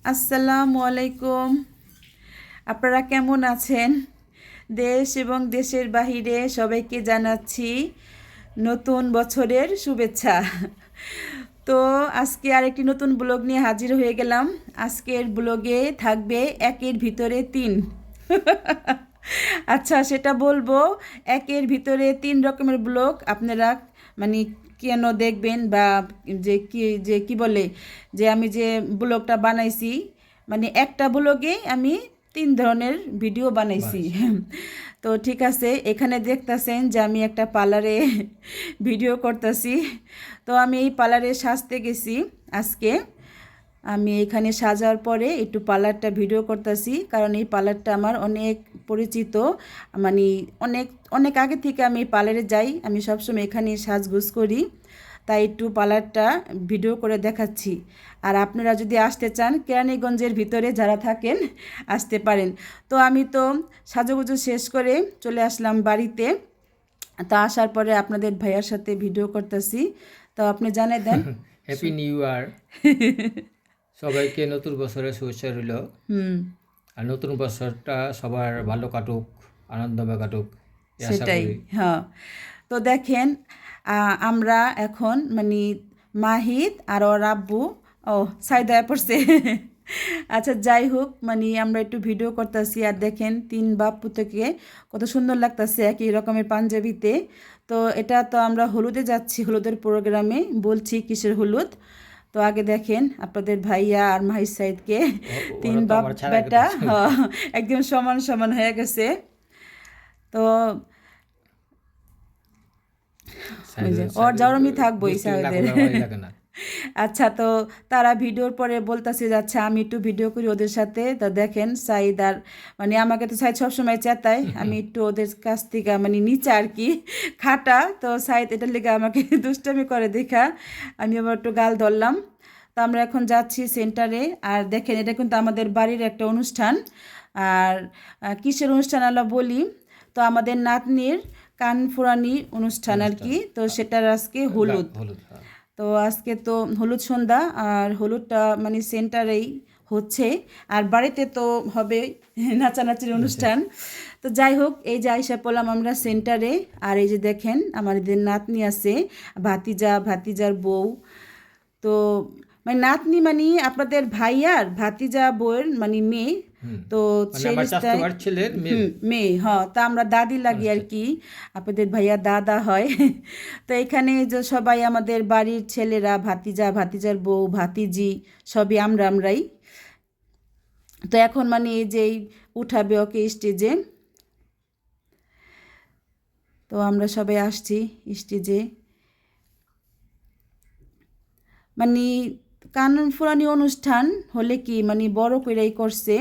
আসসালামু আলাইকুম। আপনারা কেমন আছেন? দেশ এবং দেশের বাহিরে সবাইকে জানাচ্ছি নতুন বছরের শুভেচ্ছা। তো আজকে আরেকটি নতুন ব্লগ নিয়ে হাজির হয়ে গেলাম। আজকের ব্লগে থাকবে একের ভিতরে তিন। আচ্ছা, সেটা বলবো, একের ভিতরে তিন রকমের ব্লগ আপনারা মানে কেন দেখবেন, বা যে কি বলে, যে আমি যে ব্লগটা বানাইছি, মানে একটা ব্লগে আমি তিন ধরনের ভিডিও বানাইছি। তো ঠিক আছে, এখানে দেখতেছেন যে আমি একটা পার্লারে ভিডিও করতেছি। তো আমি এই পার্লারে সাজতে গেছি আজকে। আমি এখানে সাজার পরে একটু পার্লারটা ভিডিও করতেছি, কারণ এই পার্লারটা আমার অনেক পরিচিত। মানে অনেক অনেক আগে থেকে আমি পার্লারে যাই, আমি সবসময় এখানে সাজগোজ করি, তাই একটু পার্লারটা ভিডিও করে দেখাচ্ছি। আর আপনারা যদি আসতে চান, কেরানীগঞ্জের ভিতরে যারা থাকেন আসতে পারেন। তো আমি তো সাজুগুজু শেষ করে চলে আসলাম বাড়িতে। তা আসার পরে আপনাদের ভাইয়ার সাথে ভিডিও করতেছি। তো আপনি জানিয়ে দেন। হ্যাপি নিউ ইয়ার, সবাইকে নতুন বছরের শুভেচ্ছা রইল। আর নতুন বছরটা সবার ভালো কাটুক, আনন্দময় কাটুক, এই আশা সেটাই, করি। হ্যাঁ। তো দেখেন, আমরা এখন মানে মাহিদ আর ওর আব্বু, ও সাইদায় পড়ছে। আচ্ছা, যাই হোক, মানে আমরা একটু ভিডিও করতেছি। আর দেখেন তিন বাপ্পু থেকে কত সুন্দর লাগতেছে একই রকমের পাঞ্জাবিতে। তো এটা তো আমরা হলুদে যাচ্ছি, হলুদের প্রোগ্রামে, বলছি কিসের হলুদ। তো আগে দেখেন আপনাদের ভাইয়া আর মাহিদ সাইদকে, তিন ওরা তো বাপ আমার ছাড়া বেটা, হ্যাঁ, একদম সমান সমান হয়ে গেছে। তো ওই যে ওর জরমি থাকবোই দুষ্টি না সাহেদের। করলে ভালোই লাগে না। আচ্ছা, তো তারা ভিডিওর পরে বলতেছে যাচ্ছে আমি একটু ভিডিও করি ওদের সাথে। তো দেখেন সাইদ আর মানে আমাকে তো সাইদ সবসময় চেতায়, আমি একটু ওদের কাছ থেকে মানে নিচে আর কি খাটা। তো সাইদ এটার লেগে আমাকে দুষ্টামি করে দেখা আমি আবার একটু গাল ধরলাম। তো আমরা এখন যাচ্ছি সেন্টারে। আর দেখেন, এটা কিন্তু আমাদের বাড়ির একটা অনুষ্ঠান। আর কিসের অনুষ্ঠান আল্লাহ বলি, তো আমাদের নাতনির কান ফুরানি অনুষ্ঠান আর কি। তো সেটার আজকে হলুদ। হলুদ, হ্যাঁ। তো আজকে তো হলুদ সন্ধ্যা, আর হলুদটা মানে সেন্টারেই হচ্ছে, আর বাড়িতে তো হবে নাচানাচির অনুষ্ঠান। তো যাই হোক, এই যে আইসা পড়লাম আমরা সেন্টারে। আর এই যে দেখেন আমাদের নাতনি আছে, ভাতিজার বউ। তো মানে নাতনি মানে আপনাদের ভাইয়ার ভাতিজা বউয়ের মানে মেয়ে। তো মানে সেই আমার রিস্তায় চাচাতো ছেলের মেয়ে। মেয়ে, হ্যাঁ। তা আমরা দাদি লাগি আর কি, আপনাদের ভাইয়া দাদা হয়। তো এখানে যে সবাই আমাদের বাড়ির ছেলেরা, ভাতিজার বউ, ভাতিজি, সবই আমরাই। তো এখন মানে এই যে উঠাবে ওকে স্টেজে। তো আমরা সবাই আসছি স্টেজে। মানে কানুন ফুরানি অনুষ্ঠান হলে কি মানে বড় কইরাই করছে।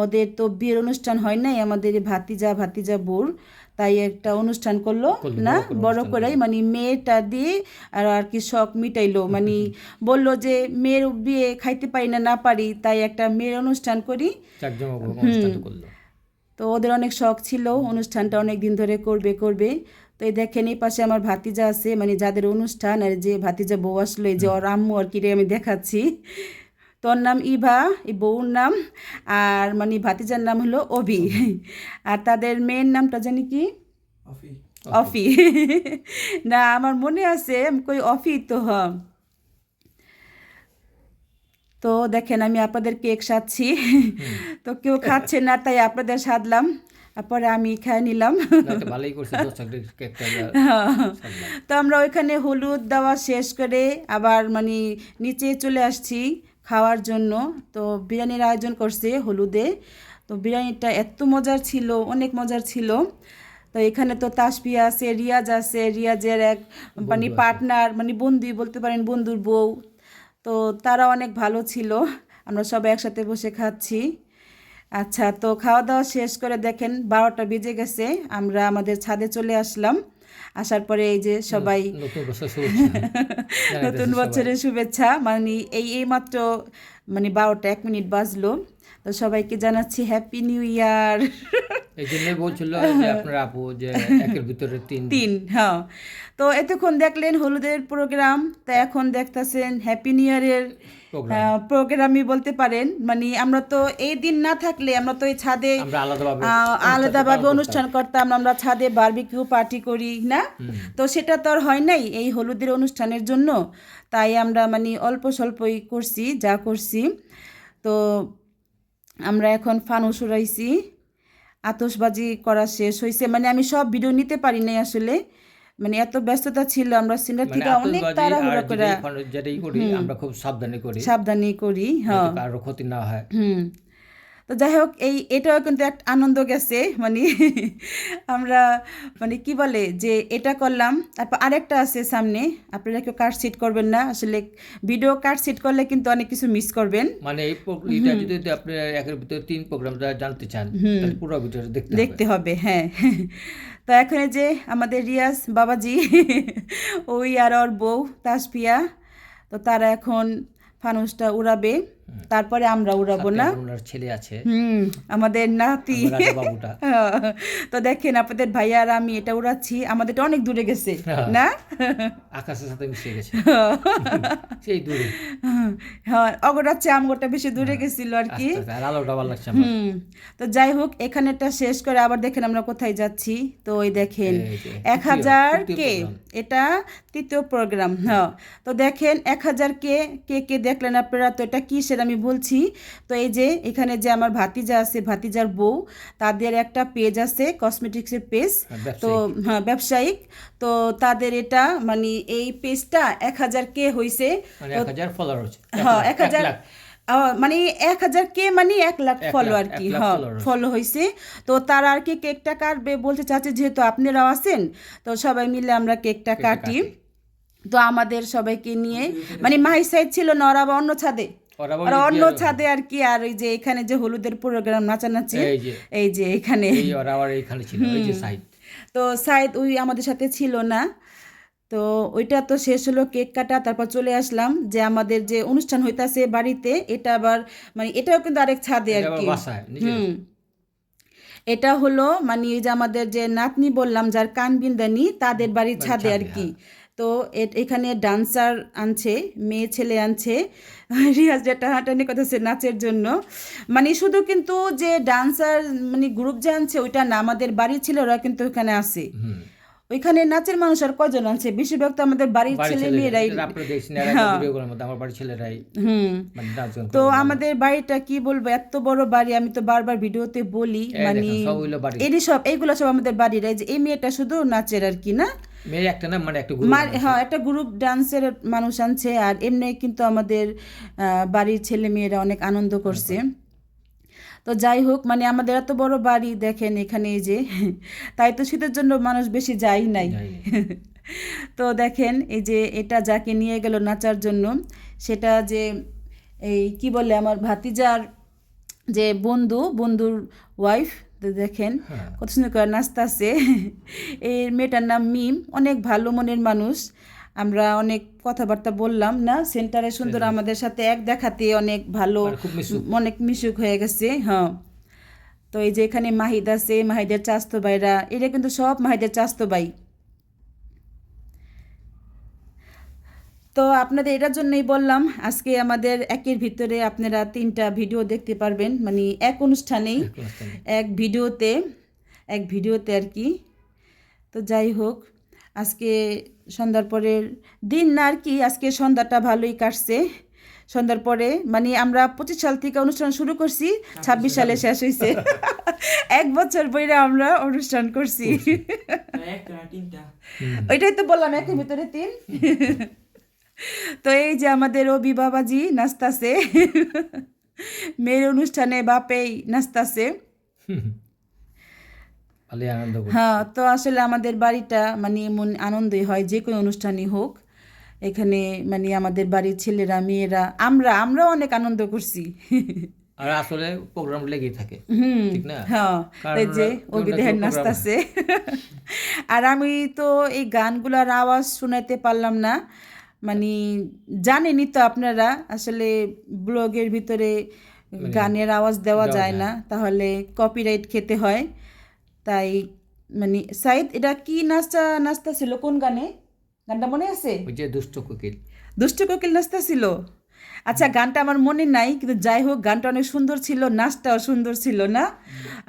ওদের তো বিয়ের অনুষ্ঠান হয় নাই আমাদের এই ভাতিজা বোর, তাই একটা অনুষ্ঠান করলো না, বড় করেই মানে মেয়েটা দিয়ে আর আর কি শখ মিটাইলো। মানে বললো যে মেয়ের বিয়ে খাইতে পারি না না পারি, তাই একটা মেয়ের অনুষ্ঠান করি। অনুষ্ঠানটা করলো। তো ওদের অনেক শখ ছিল অনুষ্ঠানটা অনেক দিন ধরে করবে। তো এই দেখেন, এই পাশে আমার ভাতিজা আছে, মানে যাদের অনুষ্ঠান, আর যে ভাতিজা বউ আসলো, এই যে ওর আম্মু আর কি রে আমি দেখাচ্ছি। তোর নাম ইভা, এই বউর নাম, আর মানে ভাতিজার নাম হলো অভি। আর তাদের মেয়ের নামটা জানি কি, অফি। না, আমার মনে আছে, আমি কই অফি তো হ। তো দেখেন আমি আপনাদের কেক সাজছি। তো কেউ খাচ্ছে না, তাই আপনাদের সাধলাম, তারপরে আমি খেয়ে নিলাম। ভালোই করছে, কেকটা তো আমরা ওইখানে হলুদ দেওয়া শেষ করে আবার মানে নিচে চলে আসছি খাওয়ার জন্য। তো বিরিয়ানির আয়োজন করছে হলুদে। তো বিরিয়ানিটা এত মজার ছিল, অনেক মজার ছিল। তো এখানে তো তাসফিয়া আছে, রিয়াজ আছে, রিয়াজের এক মানে পার্টনার, মানে বন্ধুই বলতে পারেন, বন্ধুর বউ। তো তারা অনেক ভালো ছিল, আমরা সবাই একসাথে বসে খাচ্ছি। আচ্ছা, তো খাওয়া দাওয়া শেষ করে দেখেন 12টা বেজে গেছে, আমরা আমাদের ছাদে চলে আসলাম। আসার পরে এই যে সবাই নতুন বছরের শুভেচ্ছা, মানে এই মাত্র মানে 12টা 1 মিনিট বাজলো। তো সবাইকে জানাচ্ছি হ্যাপি নিউ ইয়ার। এই জন্যই বলছিল যে আপনার আপু যে একের ভিতরে তিন। হ্যাঁ। তো এতক্ষণ দেখলেন হলুদের প্রোগ্রাম, তো এখন দেখতেছেন হ্যাপি নিউ ইয়ারের প্রোগ্রামই বলতে পারেন। মানে আমরা তো এই দিন না থাকলে আমরা তো এই ছাদে আমরা আলাদাভাবে আলাদাভাবে অনুষ্ঠান করতাম, আমরা ছাদে বারবিকিউ পার্টি করি না, তো সেটা তো আর হয় নাই এই হলুদের অনুষ্ঠানের জন্য। তাই আমরা মানে অল্প স্বল্পই করছি যা করছি। তো আমরা এখন ফানুস উড়াইছি, আতশবাজি করা শেষ হয়েছে। মানে আমি সব ভিডিও নিতে পারি নাই আসলে, মানে এত ব্যস্ততা ছিল, আমরা সিনিয়র থেকে অনেক তাড়াহুড়া করে যেটাই করি আমরা খুব সাবধানে করি। হ্যাঁ, কারো ক্ষতি না হয়। তো যাই হোক, এটাও কিন্তু একটা আনন্দ গেছে। মানে আমরা মানে কি বলে যে এটা করলাম, তারপর আরেকটা আছে সামনে, আপনারা কেউ কাট সিট করবেন না আসলে, ভিডিও কাট সিট করলে কিন্তু অনেক কিছু মিস করবেন। মানে এই এটা যদি আপনি একের ভিতরে 3 প্রোগ্রাম জানতে চান তাহলে পুরো ভিডিওটা দেখতে হবে। হ্যাঁ। তো এখন এই যে আমাদের রিয়াজ বাবাজি ওই আর ওর বউ তাসফিয়া, তো তারা এখন ফানুসটা উড়াবে, তারপরে আমরা উড়াবো না। ওনার ছেলে আছে, আমাদের নাতি বাবুটা। তো দেখেন আপনাদের ভাইয়া আর আমি এটা উড়াচ্ছি, আমাদেরটা অনেক দূরে গেছে না, আকাশের সাথে মিশে গেছে সেই দূরে। হ্যাঁ, অগরাচ্ছে আমগোটা বেশি দূরে গেছিল আর কি। আলোটা ভালো লাগছে। তো যাই হোক, এখানেটা শেষ করে আবার দেখেন আমরা কোথায় যাচ্ছি। তো ওই দেখেন 1000K, এটা 3য় প্রোগ্রাম। হ্যাঁ, তো দেখেন 1000K কে দেখলেন আপনারা, তো এটা কি সেটা আমি বলছি। তো এই যে এখানে যে আমার ভাতিজা আছে, ভাতিজার বউ, তাদের একটা পেজ আছে, কসমেটিক্সের পেজ। তো হ্যাঁ, ব্যবসায়িক। তো তাদের এটা মানে এই পেজটা 1000K হয়েছে, 1000 ফলোয়ার হচ্ছে। হ্যাঁ 1000, মানে 1000K মানে 1 লাখ ফলো আর কি। হ্যাঁ, ফলো হয়েছে। তো তারা আর কি কেকটা কাটবে বলতে চাচ্ছে, যেহেতু আপনারাও আছেন তো সবাই মিলে আমরা কেকটা কাটি। তো আমাদের সবাইকে নিয়ে মানে মাহি সাইড ছিল না, ওরা অন্য ছাদে, ওরা অন্য ছাদে আর কি। আর ওই যে এখানে যে হলুদের প্রোগ্রাম নাচানাচি, এই যে এখানে তো সাইদ ওই আমাদের সাথে ছিল না। তো ওইটা তো শেষ হলো কেক কাটা, তারপর চলে আসলাম যে আমাদের যে অনুষ্ঠান হইতাছে বাড়িতে, এটা আবার মানে এটাও কিন্তু আরেক ছাদে আর কি। এটা হলো মানে এই যে আমাদের যে নাতনি বললাম যার কান বিন্দানি, তাদের বাড়ির ছাদে আর কি। তো এখানে ডান্সার আনছে, মেয়ে ছেলে আনছে, রিয়াজ টাহাটানি করতেছে নাচের জন্য। মানে শুধু কিন্তু যে ডান্সার মানে গ্রুপ যে আনছে ওইটা না, আমাদের বাড়ির ছিল ওরা কিন্তু ওখানে আছে। ওইখানে নাচের মানুষ আর কজন আছে, বেশিরভাগ তো আমাদের বাড়ির ছেলে মেয়েরাই। তো আমাদের বাড়িটা কি বলবো, এত বড় বাড়ি, আমি তো বারবার ভিডিওতে বলি, মানে এইগুলো সব আমাদের বাড়ির। এই যে এই মেয়েটা শুধু নাচের আর কি, না হ্যাঁ, একটা গ্রুপ ডান্সের মানুষ আনছে। আর এমনি কিন্তু আমাদের বাড়ির ছেলে মেয়েরা অনেক আনন্দ করছে। তো যাই হোক, মানে আমাদের এত বড় বাড়ি দেখেন এখানে, এই যে তাই তো শীতের জন্য মানুষ বেশি যায় নাই। তো দেখেন এই যে এটা যাকে নিয়ে গেল নাচার জন্য, সেটা যে এই কি বলে আমার ভাতিজার যে বন্ধুর ওয়াইফ। তো দেখেন কত সুন্দর করে নাচতেছে। এই মেয়েটার নাম মিম, অনেক ভালো মনের মানুষ। আমরা অনেক কথাবার্তা বললাম না, সেন্টারে সুন্দর আমাদের সাথে এক দেখাতে অনেক ভালো, অনেক মিশুক হয়ে গেছে। হ্যাঁ, তো এই যে এখানে মাহিদ আছে, মাহিদের চাস্তো ভাইরা, এটা কিন্তু সব মাহিদের চাস্তো ভাই। তো আপনাদের এটার জন্যই বললাম, আজকে আমাদের একের ভিতরে আপনারা 3টা ভিডিও দেখতে পারবেন, মানে এক অনুষ্ঠানেই এক ভিডিওতে আর কি। তো যাই হোক, আজকে সন্ধ্যার পরের দিন না আর কি, আজকে সন্ধ্যাটা ভালোই কাটছে। সন্ধ্যার পরে মানে আমরা 25 সাল থেকে অনুষ্ঠান শুরু করছি, 26 সালে শেষ হয়েছে। 1 বছর বইরা আমরা অনুষ্ঠান করছি। ওইটাই তো বললাম, একের ভিতরে 3। তো এই যে আমাদের অবি বাবাজি নাচতাছে, মেয়ের অনুষ্ঠানে বাপেই নাচতাছে। হ্যাঁ, তো আসলে আমাদের বাড়িটা মানে এমন আনন্দই হয়, যে কোনো অনুষ্ঠানই হোক এখানে, মানে আমাদের বাড়ির ছেলেরা মেয়েরা আমরা অনেক আনন্দ করছি। আর আসলে প্রোগ্রাম লেগেই থাকে, ঠিক না? হ্যাঁ, এই যে অবি দেখেন নাচতাছে। আর আমি তো এই গানগুলোর আওয়াজ শোনাইতে পারলাম না, মানে জানেনই তো আপনারা আসলে ব্লগের ভিতরে গানের আওয়াজ দেওয়া যায় না, তাহলে কপিরাইট খেতে হয়। তাই মানে সাইদ এটা কি নাচতা ছিল, কোন গানটা মনে আছে? ওই যে দুষ্ট কোকিল নাচতা ছিল। আচ্ছা, গানটা আমার মনে নাই, কিন্তু যাই হোক গানটা অনেক সুন্দর ছিল, নাচটাও সুন্দর ছিল না?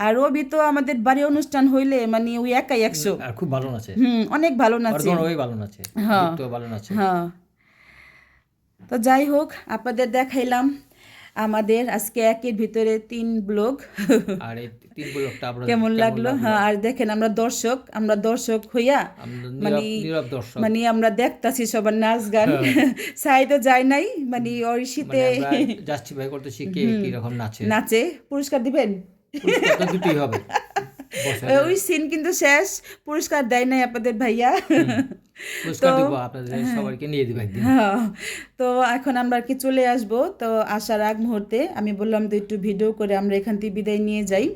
আর রবি তো আমাদের বাড়ি অনুষ্ঠান হইলে মানে ওই একাই 100। আর খুব ভালো নাচে, অনেক ভালো নাচে। ওই ভালো নাচে, হ্যাঁ গীতও ভালো নাচে। হ্যাঁ। তো যাই হোক, আপনাদের দেখাইলাম আমাদের আজকে একের ভিতরে 3 ব্লগ। আর এই 3 ব্লগটা আপনাদের কেমন লাগলো? হ্যাঁ, আর দেখেন আমরা দর্শক হইয়া আমরা মানে নীরব দর্শক। মানে আমরা দেখতাছি সবার নাচ গান। সাই তো যায় নাই, মানে ওই শীতে মানে আমরা জাস্টিফাই করতেছি কে কি রকম নাচে। নাচে। পুরস্কার দিবেন? পুরস্কার তো দুটোই হবে বছরে। ওই সিন কিন্তু শেষ, পুরস্কার দেয় নাই আপনাদের ভাইয়া। পুরস্কার দিব আপনাদের সবাইকে নিয়ে দিব একদিন। হ্যাঁ, তো এখন আমরা আর কি চলে আসব। তো আসার আগ মুহূর্তে আমি বললাম তো একটু ভিডিও করে আমরা এখান থেকে বিদায় নিয়ে যাই।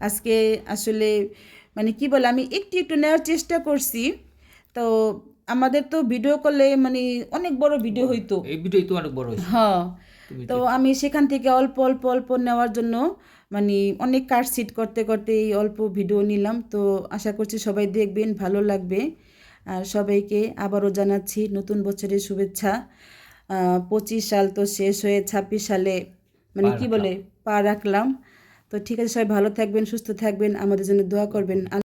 আজকে আসলে মানে কি বলে, আমি একটু একটু নেওয়ার চেষ্টা করছি। তো আমাদের তো ভিডিও করলে মানে অনেক বড় ভিডিও হইতো। এই ভিডিওই তো অনেক বড় হয়েছে। হ্যাঁ, তুমি তো আমি সেখান থেকে অল্প অল্প অল্প নেওয়ার জন্য মানে অনেক কাটছিট করতে করতে এই অল্প ভিডিও নিলাম। তো আশা করছি সবাই দেখবেন, ভালো লাগবে। আর সবাইকে আবারও জানাচ্ছি নতুন বছরের শুভেচ্ছা। 25 সাল তো শেষ হয়ে 26 সালে মানে কি বলে পা রাখলাম। তো ঠিক আছে, সবাই ভালো থাকবেন, সুস্থ থাকবেন, আমাদের জন্য দোয়া করবেন।